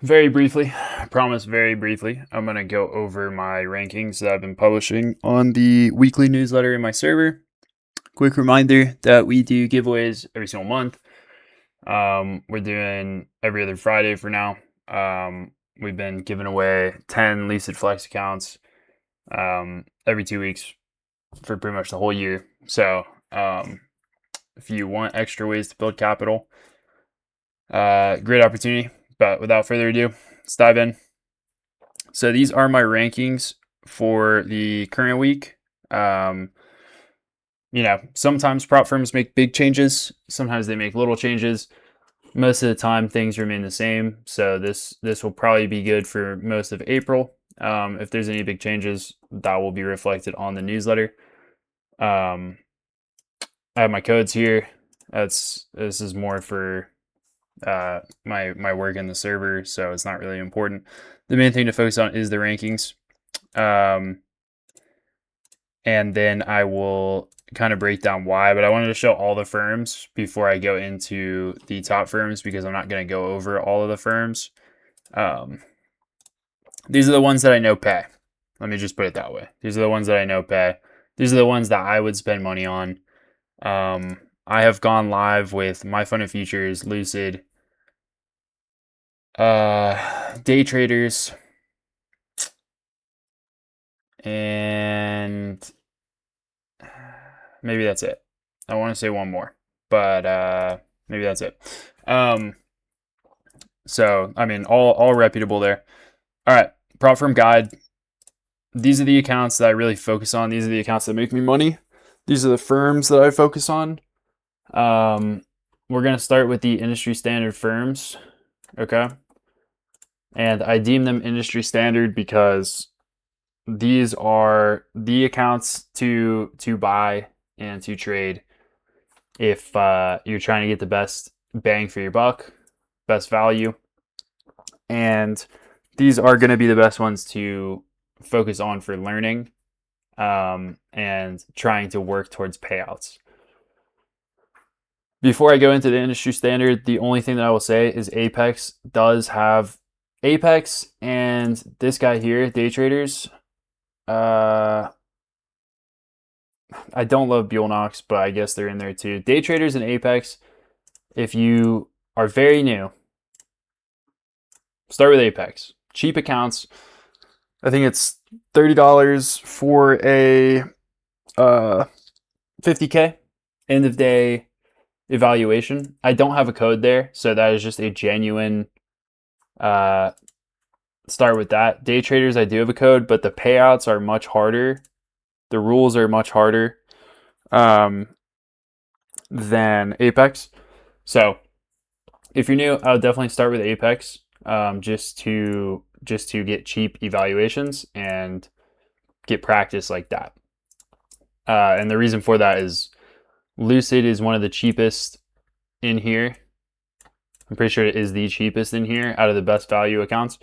Very briefly, I promise very briefly, I'm going to go over my rankings that I've been publishing on the weekly newsletter in my server. Quick reminder that we do giveaways every single month. We're doing every other Friday for now. We've been giving away 10 Lucid Flex accounts every 2 weeks for pretty much the whole year. So if you want extra ways to build capital, great opportunity. But without further ado, let's dive in. So these are my rankings for the current week. Sometimes prop firms make big changes. Sometimes they make little changes. Most of the time, things remain the same. So this will probably be good for most of April. If there's any big changes, that will be reflected on the newsletter. I have my codes here. This is more for my work in the server, so it's not really important. The main thing to focus on is the rankings. And then I will kind of break down why, but I wanted to show all the firms before I go into the top firms because I'm not going to go over all of the firms. These are the ones that I know pay. Let me just put it that way. These are the ones that I know pay. These are the ones that I would spend money on. I have gone live with My Fund of Futures, Lucid, Day Traders, and maybe that's it. I want to say one more, but maybe that's it. So I mean, all reputable there. All right, prop firm guide. These are the accounts that I really focus on. These are the accounts that make me money. These are the firms that I focus on. We're gonna start with the industry standard firms, okay? And I deem them industry standard because these are the accounts to buy and to trade if you're trying to get the best bang for your buck, best value. And these are going to be the best ones to focus on for learning and trying to work towards payouts. Before I go into the industry standard, the only thing that I will say is Apex does have Apex and this guy here, Day Traders. I don't love Buellnox, but I guess they're in there too. Day Traders and Apex, if you are very new, start with Apex. Cheap accounts. I think it's $30 for a 50K end of day evaluation. I don't have a code there, so that is just a genuine start with that. Day Traders, I do have a code, but the payouts are much harder. The rules are much harder than Apex. So if you're new, I would definitely start with Apex just to get cheap evaluations and get practice like that. And the reason for that is Lucid is one of the cheapest in here. I'm pretty sure it is the cheapest in here out of the best value accounts.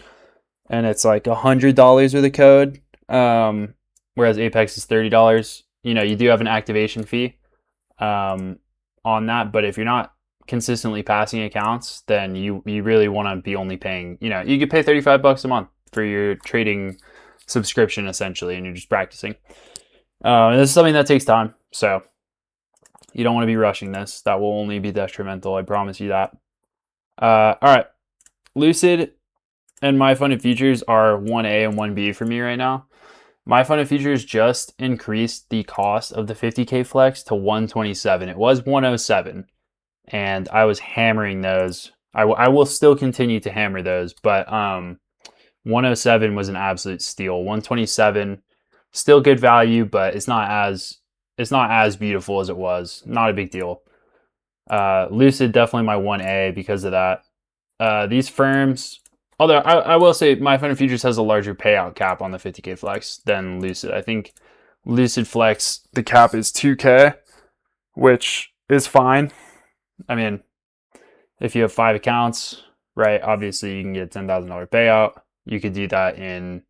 And it's like $100 with a code, whereas Apex is $30. You do have an activation fee on that, but if you're not consistently passing accounts, then you really want to be only paying, you could pay $35 a month for your trading subscription essentially, and you're just practicing. And this is something that takes time, so you don't want to be rushing this. That will only be detrimental, I promise you that. All right, Lucid and My Fund of Futures are 1A and 1B for me right now. My Fund of Futures just increased the cost of the 50K Flex to 127. It was 107, and I was hammering those. I will still continue to hammer those, but 107 was an absolute steal. 127, still good value, but it's not as beautiful as it was. Not a big deal. Lucid definitely my 1A because of that. These firms, although I will say My Fund of Futures has a larger payout cap on the 50K Flex than Lucid. I think Lucid Flex, the cap is 2K, which is fine. I mean, if you have 5 accounts, right, obviously you can get a $10,000 payout. You could do that in,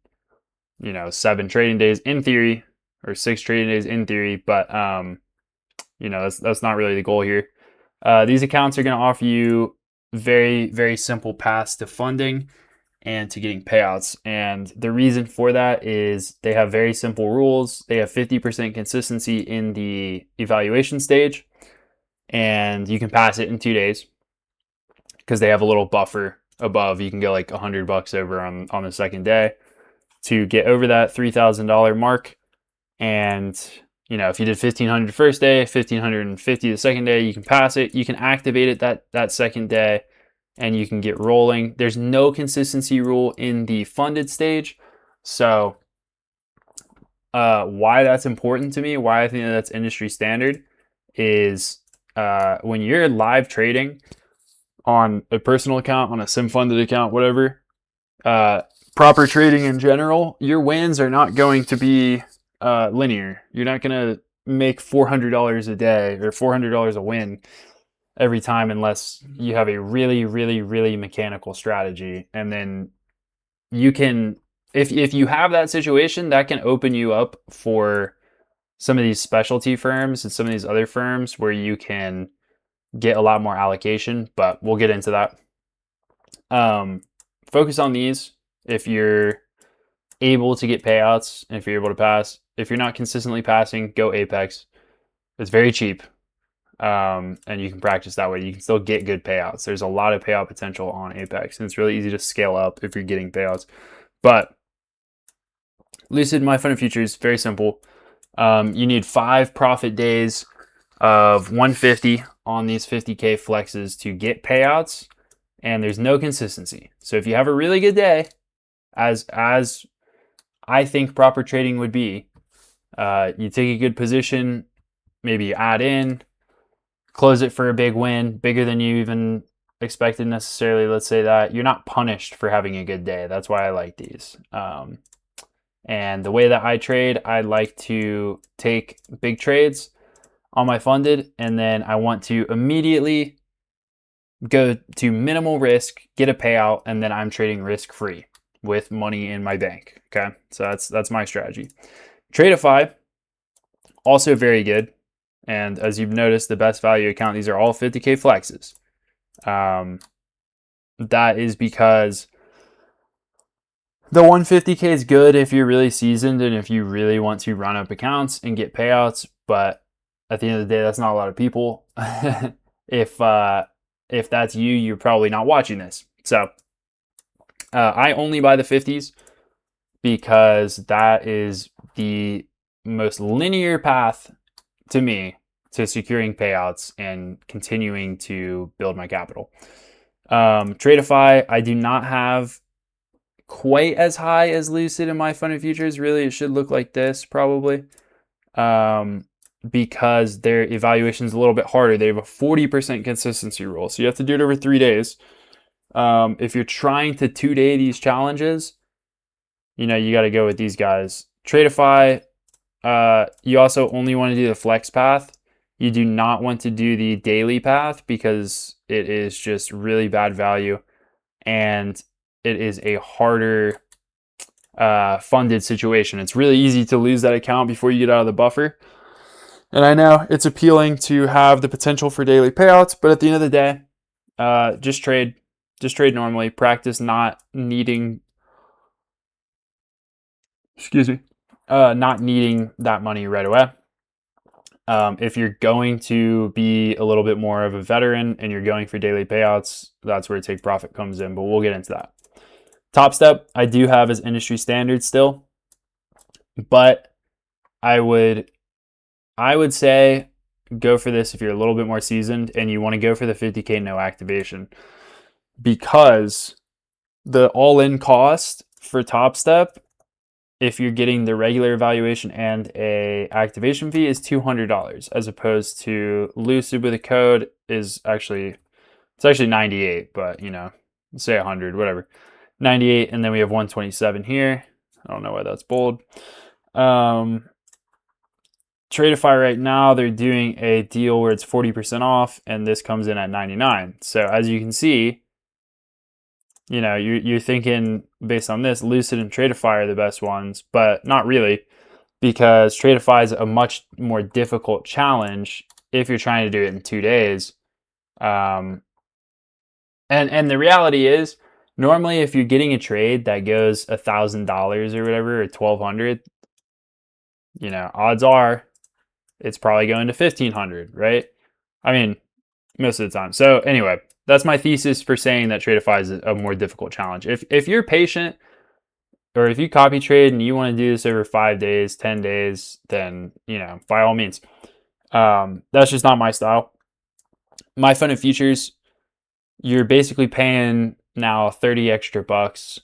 7 trading days in theory, or 6 trading days in theory, but, that's not really the goal here. These accounts are going to offer you very, very simple paths to funding. and to getting payouts. And the reason for that is they have very simple rules. They have 50% consistency in the evaluation stage, and you can pass it in 2 days because they have a little buffer above. You can go like $100 over on the second day to get over that $3,000 mark. And if you did 1,500 first day, 1,550 the second day, you can pass it. You can activate it that second day, and you can get rolling. There's no consistency rule in the funded stage. So why that's important to me, why I think that's industry standard, is when you're live trading on a personal account, on a sim funded account, whatever, proper trading in general, your wins are not going to be linear. You're not going to make $400 a day or $400 a win every time unless you have a really, really, really mechanical strategy. And then you can, if you have that situation, that can open you up for some of these specialty firms and some of these other firms where you can get a lot more allocation, but we'll get into that. Focus on these if you're able to get payouts and if you're able to pass. If you're not consistently passing, go Apex. It's very cheap, and you can practice that way. You can still get good payouts. There's a lot of payout potential on Apex, and it's really easy to scale up if you're getting payouts. But Lucid My Fund Futures, very simple. You need 5 profit days of 150 on these 50K flexes to get payouts, and there's no consistency. So if you have a really good day, as I think proper trading would be, you take a good position, maybe you add in, close it for a big win, bigger than you even expected necessarily. Let's say that you're not punished for having a good day. That's why I like these. And the way that I trade, I like to take big trades on my funded, and then I want to immediately go to minimal risk, get a payout, and then I'm trading risk free with money in my bank. Okay, so that's my strategy. Tradeify, also very good. And as you've noticed, the best value account, these are all 50K flexes. That is because the 150K is good if you're really seasoned and if you really want to run up accounts and get payouts. But at the end of the day, that's not a lot of people. If that's you, you're probably not watching this. So I only buy the 50s because that is the most linear path to me to securing payouts and continuing to build my capital. Tradeify, I do not have quite as high as Lucid in my funded futures. Really, it should look like this probably, because their evaluation is a little bit harder. They have a 40% consistency rule, so you have to do it over 3 days. If you're trying to 2-day these challenges, you got to go with these guys. Tradeify, you also only want to do the flex path. You do not want to do the daily path because it is just really bad value, and it is a harder funded situation. It's really easy to lose that account before you get out of the buffer. And I know it's appealing to have the potential for daily payouts, but at the end of the day, just trade normally. Practice not needing, not needing that money right away. If you're going to be a little bit more of a veteran and you're going for daily payouts, that's where take profit comes in, but we'll get into that. Top Step, I do have as industry standard still, but I would say go for this if you're a little bit more seasoned and you want to go for the 50K no activation, because the all-in cost for Top Step, if you're getting the regular evaluation and a activation fee, is $200, as opposed to Lucid with a code is actually 98, but say 100, whatever. 98, and then we have 127 here. I don't know why that's bold. Tradeify right now, they're doing a deal where it's 40% off, and this comes in at 99. So as you can see, you're thinking based on this, Lucid and Tradeify are the best ones, but not really, because Tradeify is a much more difficult challenge if you're trying to do it in 2 days. And the reality is, Normally, if you're getting a trade that goes $1,000 or whatever, or 1,200, odds are it's probably going to 1,500, right? I mean, most of the time. So anyway, that's my thesis for saying that Tradeify is a more difficult challenge. If you're patient, or if you copy trade and you want to do this over 5 days, 10 days, then by all means. That's just not my style. My fund and futures, you're basically paying now 30 extra bucks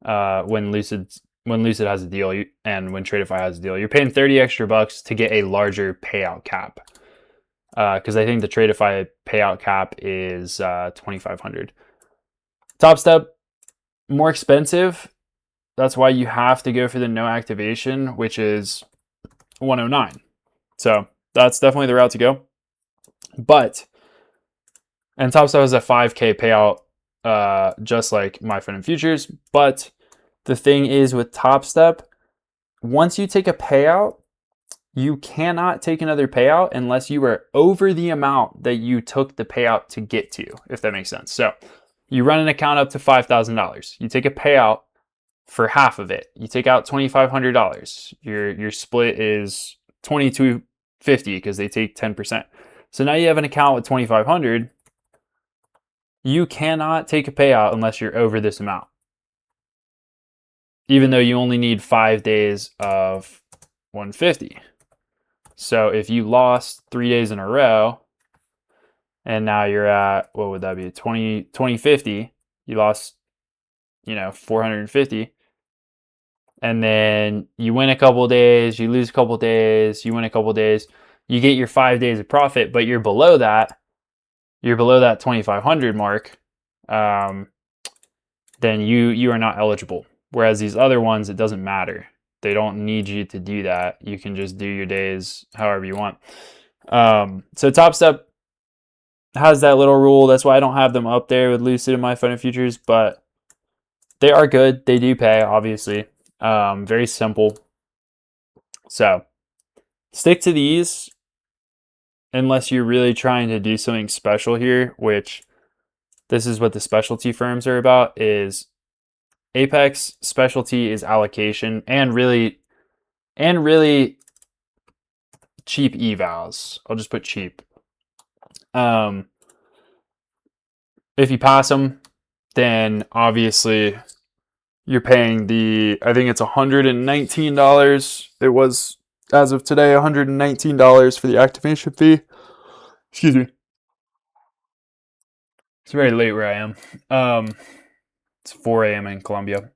when Lucid has a deal and when Tradeify has a deal. You're paying 30 extra bucks to get a larger payout cap. Because I think the Tradeify payout cap is 2,500. Top Step, more expensive. That's why you have to go for the no activation, which is 109. So that's definitely the route to go. And Top Step has a 5K payout, just like my fund and futures. But the thing is with Top Step, once you take a payout, you cannot take another payout unless you are over the amount that you took the payout to get to, if that makes sense. So you run an account up to $5,000. You take a payout for half of it. You take out $2,500. Your split is $2,250 because they take 10%. So now you have an account with $2,500. You cannot take a payout unless you're over this amount, even though you only need 5 days of 150. So if you lost 3 days in a row, and now you're at, what would that be, 2050, you lost 450, and then you win a couple days, you lose a couple days, you win a couple days, you get your 5 days of profit, but you're below that 2,500 mark, then you are not eligible. Whereas these other ones, it doesn't matter. They don't need you to do that. You can just do your days however you want. So Top Step has that little rule. That's why I don't have them up there with Lucid and my fund and futures, but they are good. They do pay, obviously. Very simple. So stick to these unless you're really trying to do something special here, which this is what the specialty firms are about, is Apex specialty is allocation and really cheap evals. I'll just put cheap. If you pass them, then obviously you're paying I think it's $119. It was, as of today, $119 for the activation fee. Excuse me. It's very late where I am. It's 4 a.m. in Colombia.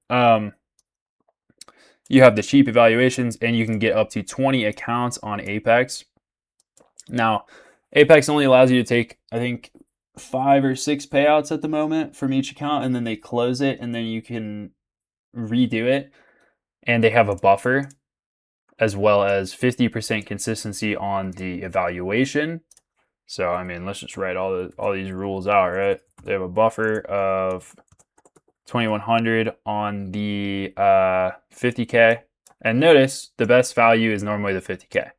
You have the cheap evaluations, and you can get up to 20 accounts on Apex. Now, Apex only allows you to take, I think, 5 or 6 payouts at the moment from each account, and then they close it, and then you can redo it. And they have a buffer, as well as 50% consistency on the evaluation. So, I mean, let's just write all these rules out, right? They have a buffer of 2,100 on the 50K. And notice the best value is normally the 50K.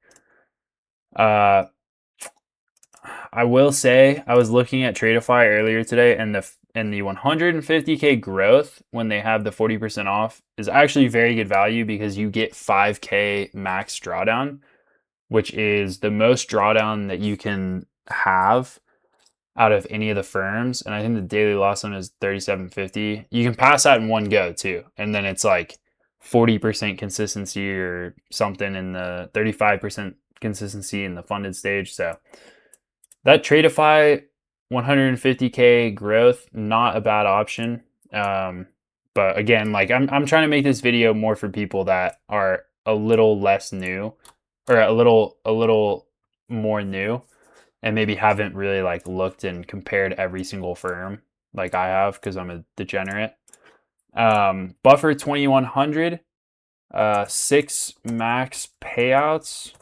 I will say I was looking at Tradeify earlier today, and the 150K growth when they have the 40% off is actually very good value because you get 5K max drawdown, which is the most drawdown that you can have out of any of the firms. And I think the daily loss on is 3750. You can pass that in one go too. And then it's like 40% consistency or something in the 35% consistency in the funded stage. So that Tradeify 150K growth, not a bad option. But again, like I'm trying to make this video more for people that are a little less new, or a little more new, and maybe haven't really like looked and compared every single firm like I have, because I'm a degenerate. Buffer 2,100, 6 max payouts.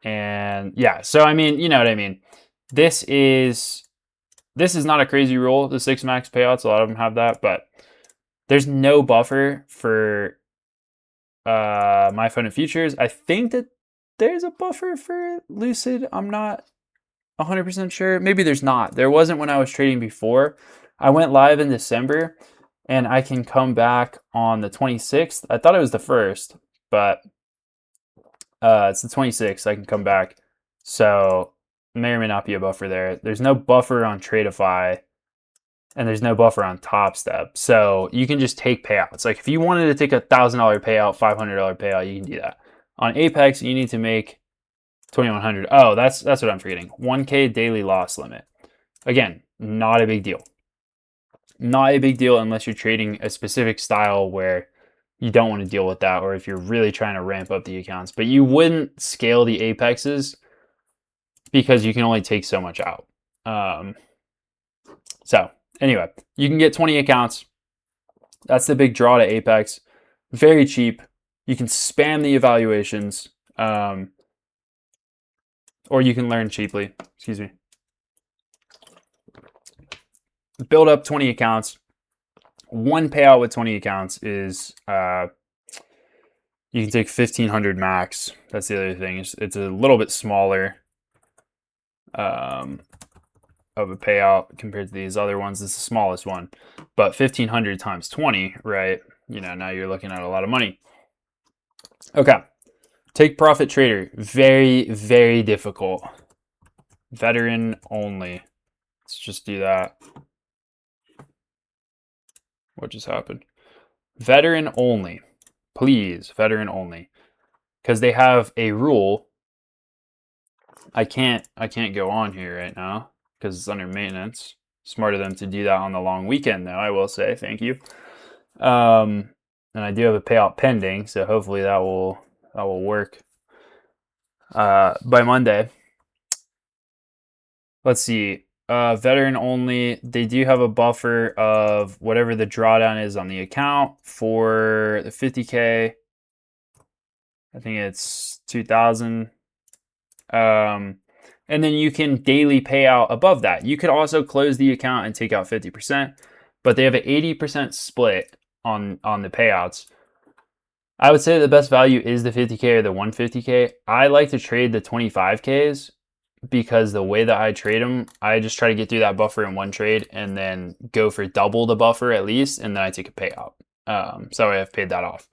And yeah, so I mean, you know what I mean. This is not a crazy rule, the 6 max payouts. A lot of them have that, but there's no buffer for my fund and futures. I think that there's a buffer for Lucid. I'm not 100% sure. Maybe there's not. There wasn't when I was trading before. I went live in December, and I can come back on the 26th. I thought it was the 1st, but it's the 26th. I can come back. So may or may not be a buffer there. There's no buffer on Tradeify, and there's no buffer on Top Step. So you can just take payouts. Like if you wanted to take $1,000 payout, $500 payout, you can do that. On Apex, you need to make 2,100. Oh, that's what I'm forgetting. 1K daily loss limit. Again, not a big deal. Not a big deal unless you're trading a specific style where you don't want to deal with that, or if you're really trying to ramp up the accounts. But you wouldn't scale the Apexes because you can only take so much out. So anyway, you can get 20 accounts. That's the big draw to Apex. Very cheap. You can spam the evaluations, or you can learn cheaply. Excuse me. Build up 20 accounts. One payout with 20 accounts is you can take 1,500 max. That's the other thing. It's a little bit smaller of a payout compared to these other ones. It's the smallest one, but 1,500 times 20, right? You know, now you're looking at a lot of money. Okay, take profit trader. Very, very difficult. Veteran only. Let's just do that. What just happened? Veteran only. Please, veteran only. Because they have a rule. I can't go on here right now because it's under maintenance. Smart of them to do that on the long weekend, though, I will say. Thank you. And I do have a payout pending, so hopefully that will work by Monday. Let's see. Veteran only. They do have a buffer of whatever the drawdown is on the account for the 50K. I think it's 2,000. And then you can daily pay out above that. You could also close the account and take out 50%, but they have an 80% split on the payouts. I would say the best value is the 50K or the 150K. I like to trade the 25Ks because the way that I trade them, I just try to get through that buffer in one trade and then go for double the buffer at least, and then I take a payout. So I've paid that off.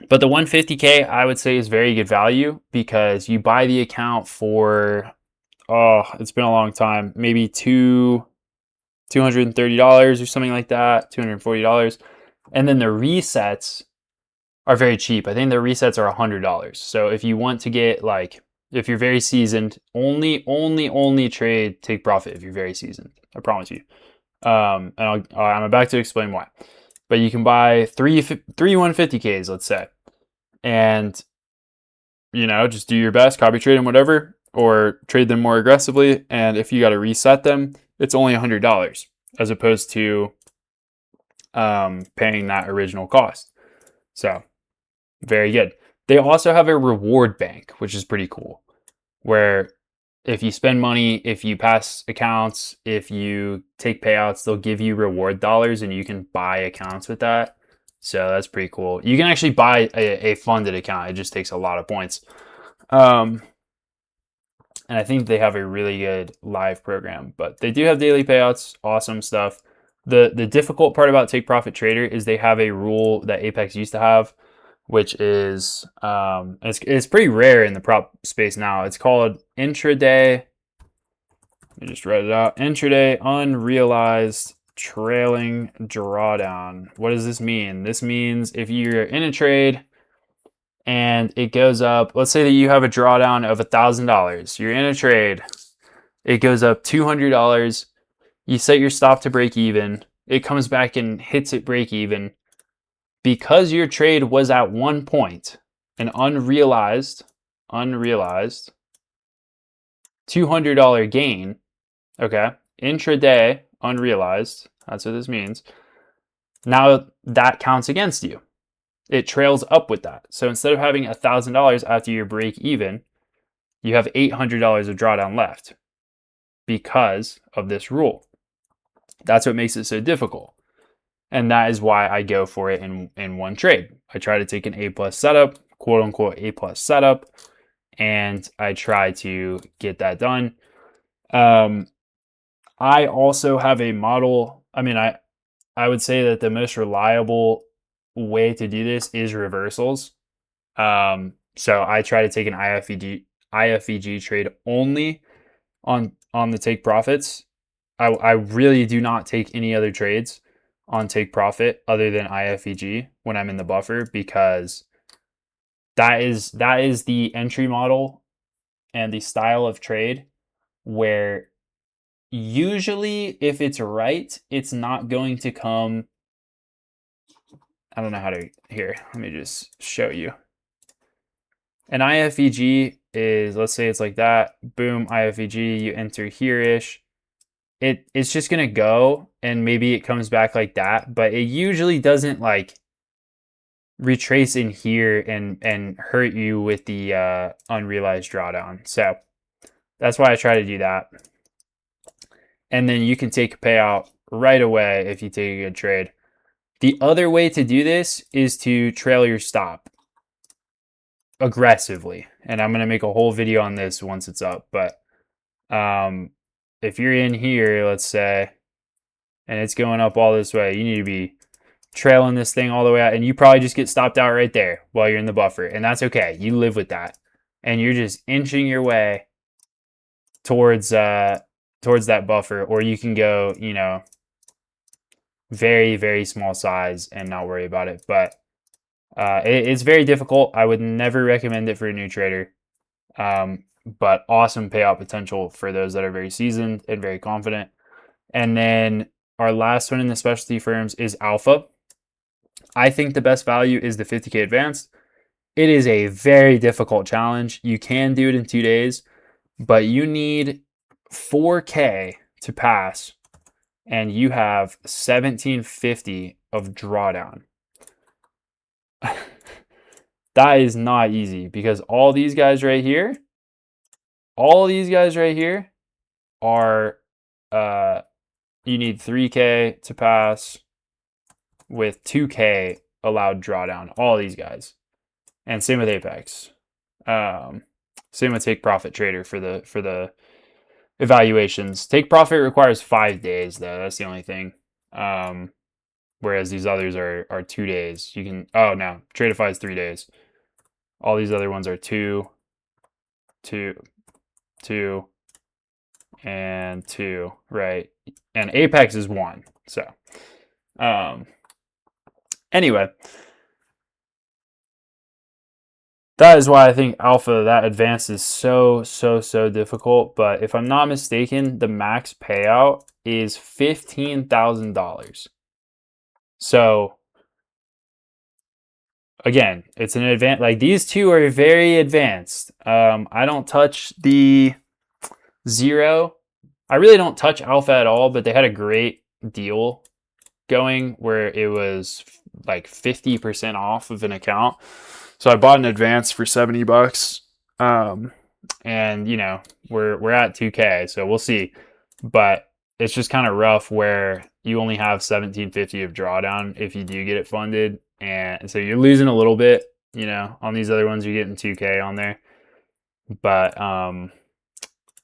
But the 150K, I would say, is very good value because you buy the account for, it's been a long time, maybe $230 or something like that, $240. And then the resets are very cheap. I think the resets are $100. So if you want to get, like, if you're very seasoned, only trade take profit if you're very seasoned. I promise you. And I'm about to explain why. But you can buy three 150Ks, let's say, and, you know, just do your best, copy trade them, whatever, or trade them more aggressively. And if you got to reset them, it's only $100 as opposed to paying that original cost. So very good. They also have a reward bank, which is pretty cool, where if you spend money, if you pass accounts, if you take payouts, they'll give you reward dollars and you can buy accounts with that. So that's pretty cool. You can actually buy a funded account. It just takes a lot of points. And I think they have a really good live program, but they do have daily payouts. Awesome stuff. The difficult part about Take Profit Trader is they have a rule that Apex used to have, which is it's pretty rare in the prop space now. It's called intraday. Let me just write it out. Intraday unrealized trailing drawdown. What does this mean? This means if you're in a trade and it goes up, let's say that you have a drawdown of $1,000. You're in a trade, it goes up $200. You set your stop to break even. It comes back and hits it break even. Because your trade was at one point an unrealized $200 gain, okay, intraday unrealized, that's what this means. Now that counts against you. It trails up with that. So instead of having $1,000 after your break even, you have $800 of drawdown left because of this rule. That's what makes it so difficult. And that is why I go for it in one trade. I try to take an A+ setup, quote unquote A+ setup, and I try to get that done. I also have a model. I mean, I would say that the most reliable way to do this is reversals. So I try to take an IFVG trade only on the take profits. I really do not take any other trades on take profit other than IFVG when I'm in the buffer, because that is the entry model and the style of trade where usually if it's right, it's not going to come. I don't know how to, here, let me just show you. An IFVG is, let's say it's like that, boom, IFVG, you enter here-ish. It's just gonna go, and maybe it comes back like that, but it usually doesn't like retrace in here and hurt you with the unrealized drawdown. So that's why I try to do that. And then you can take a payout right away if you take a good trade. The other way to do this is to trail your stop aggressively. And I'm going to make a whole video on this once it's up. But if you're in here, let's say, and it's going up all this way, you need to be trailing this thing all the way out. And you probably just get stopped out right there while you're in the buffer. And that's okay. You live with that. And you're just inching your way towards that buffer. Or you can go, you know, very, very small size and not worry about it. But it's very difficult. I would never recommend it for a new trader. But awesome payout potential for those that are very seasoned and very confident. And then our last one in the specialty firms is Alpha. I think the best value is the 50K advanced. It is a very difficult challenge. You can do it in 2 days, but you need 4K to pass, and you have 1750 of drawdown. That is not easy, because all these guys right here are you need 3K to pass with 2K allowed drawdown, all these guys. And same with Apex. Same with Take Profit Trader for the evaluations. Take Profit requires 5 days though. That's the only thing. Whereas these others are 2 days. You can, oh no, Tradeify is 3 days. All these other ones are 2, 2, 2, and 2, right? And Apex is 1. So, anyway, that is why I think Alpha, that advanced, is so difficult. But if I'm not mistaken, the max payout is $15,000. So again, it's an advanced, like these two are very advanced. I don't touch the Zero. I really don't touch Alpha at all, but they had a great deal going where it was like 50% off of an account. So I bought an advance for $70. And you know, we're at 2K, so we'll see. But it's just kind of rough where you only have 1750 of drawdown if you do get it funded. And so you're losing a little bit, you know, on these other ones you're getting 2K on there. But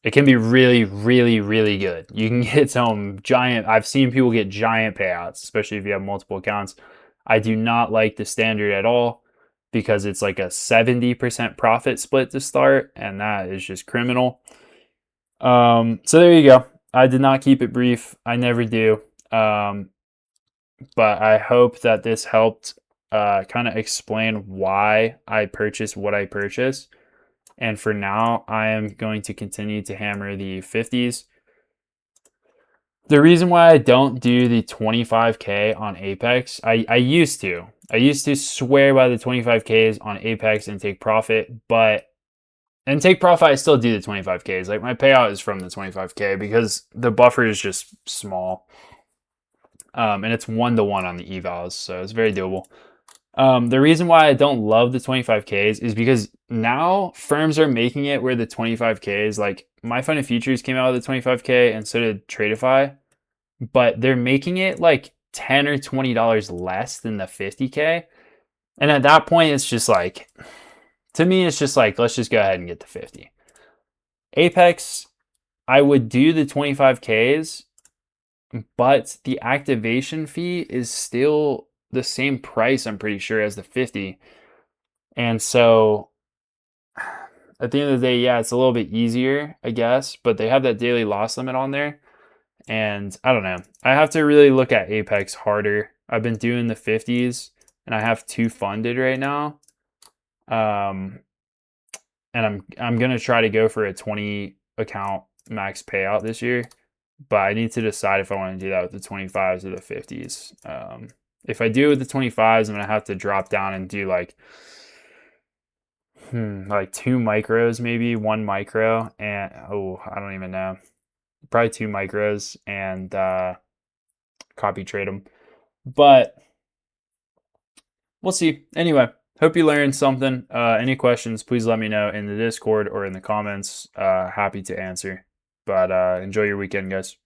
it can be really good. You can get some giant, I've seen people get giant payouts, especially if you have multiple accounts. I do not like the standard at all, because it's like a 70% profit split to start, and that is just criminal. So there you go. I did not keep it brief. I never do. But I hope that this helped kind of explain why I purchased what I purchased. And for now, I am going to continue to hammer the 50s. The reason why I don't do the 25K on Apex, I used to. I used to swear by the 25Ks on Apex and Take Profit, and Take Profit, I still do the 25Ks. Like, my payout is from the 25K because the buffer is just small. And it's 1-to-1 on the evals, so it's very doable. The reason why I don't love the 25Ks is because now firms are making it where the 25Ks, like My Fun and Futures came out with the 25K and so did Tradeify, but they're making it like $10 or $20 less than the 50K. And at that point, it's just like, to me, it's just like, let's just go ahead and get the 50. Apex, I would do the 25Ks, but the activation fee is still the same price, I'm pretty sure, as the 50. And so at the end of the day, yeah, it's a little bit easier, I guess, but they have that daily loss limit on there. And I don't know. I have to really look at Apex harder. I've been doing the 50s and I have 2 funded right now. Um, and I'm gonna try to go for a 20 account max payout this year, but I need to decide if I want to do that with the 25s or the 50s. If I do with the 25s, I'm gonna have to drop down and do like 2 micros, maybe 1 micro, and I don't even know, probably 2 micros and copy trade them. But we'll see. Anyway, hope you learned something. Any questions, please let me know in the Discord or in the comments. Happy to answer. But enjoy your weekend, guys.